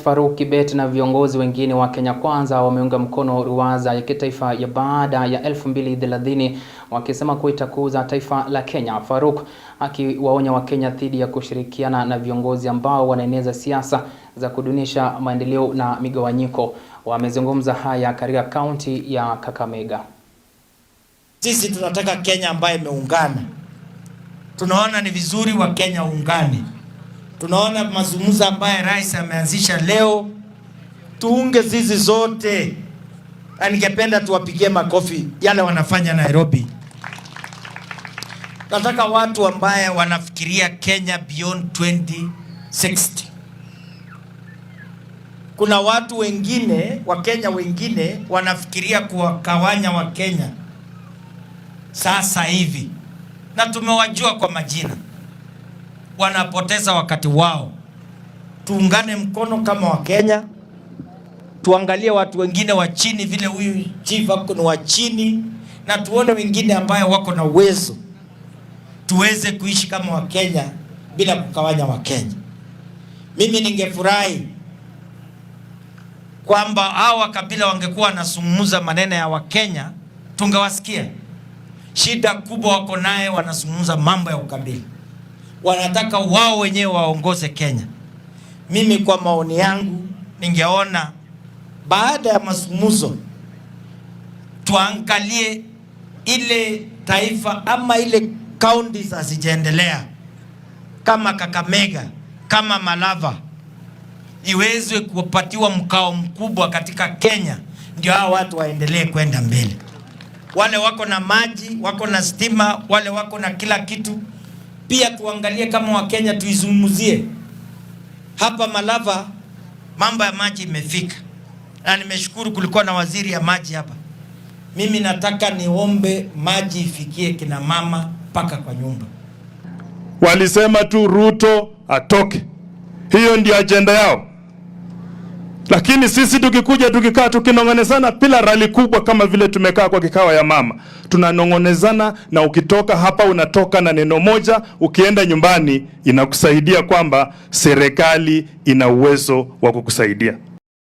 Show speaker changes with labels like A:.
A: Faruk Kibet na viongozi wengine wa Kenya Kwanza wameunga mkono ruwaza ya kitaifa ya baada ya 2030 wakisema kuwa itakuza taifa la Kenya. Faruk akiwaonya Wakenya dhidi ya kushirikiana na viongozi ambao wanaeneza siasa za kudunisha maendeleo na migawanyiko. Wamezungumza haya katika kaunti ya Kakamega.
B: Sisi tunataka Kenya ambayo imeungana. Tunaona ni vizuri wa Kenya ungane. Tunaona mazungumzo ambaye rais ameanzisha leo, tuunge sisi zote. Na ningependa tuwapigie makofi yale wanafanya Nairobi. Nataka watu ambaye wanafikiria Kenya beyond 2060. Kuna watu wengine, Wakenya wengine wanafikiria kuwakawanya Wakenya sasa hivi. Na tumewajua kwa majina. Wanapoteza wakati wao. Tuungane mkono kama Wakenya. Tuangalie watu wengine wa chini vile huyu chief wako ni wa chini, na tuone wengine ambayo wako na uwezo. Tuweze kuishi kama Wakenya bila kukawanya Wakenya. Mimi ningefurahi kwamba hawa kabila wangekuwa wanazungumza maneno ya Wakenya, tungewasikia. Shida kubwa wako naye, wanazungumza mambo ya ukabila. Wanataka wao wenyewe waongoze Kenya. Mimi kwa maoni yangu ningeona baada ya mazungumzo tuangalie ile taifa ama ile counties hazijaendelea kama Kakamega, kama Malava, iweze kupatiwa mkao mkubwa katika Kenya, ndio hao watu waendelee kwenda mbele. Wale wako na maji, wako na stima, wale wako na kila kitu, pia tuangalie kama Wakenya tuizungumzie. Hapa Malava mambo ya maji imefika. Na nimeshukuru kulikuwa na waziri ya maji hapa. Mimi nataka niombe maji ifikie kina mama paka kwa nyumba.
C: Walisema tu Ruto atoke. Hiyo ndio agenda yao. Lakini sisi tukikuja tukikaa tukinongonezana bila rali kubwa kama vile tumekaa kwa kikao ya mama. Tunanongonezana, na ukitoka hapa unatoka na neno moja, ukienda nyumbani inakusaidia kwamba serikali ina uwezo wa kukusaidia.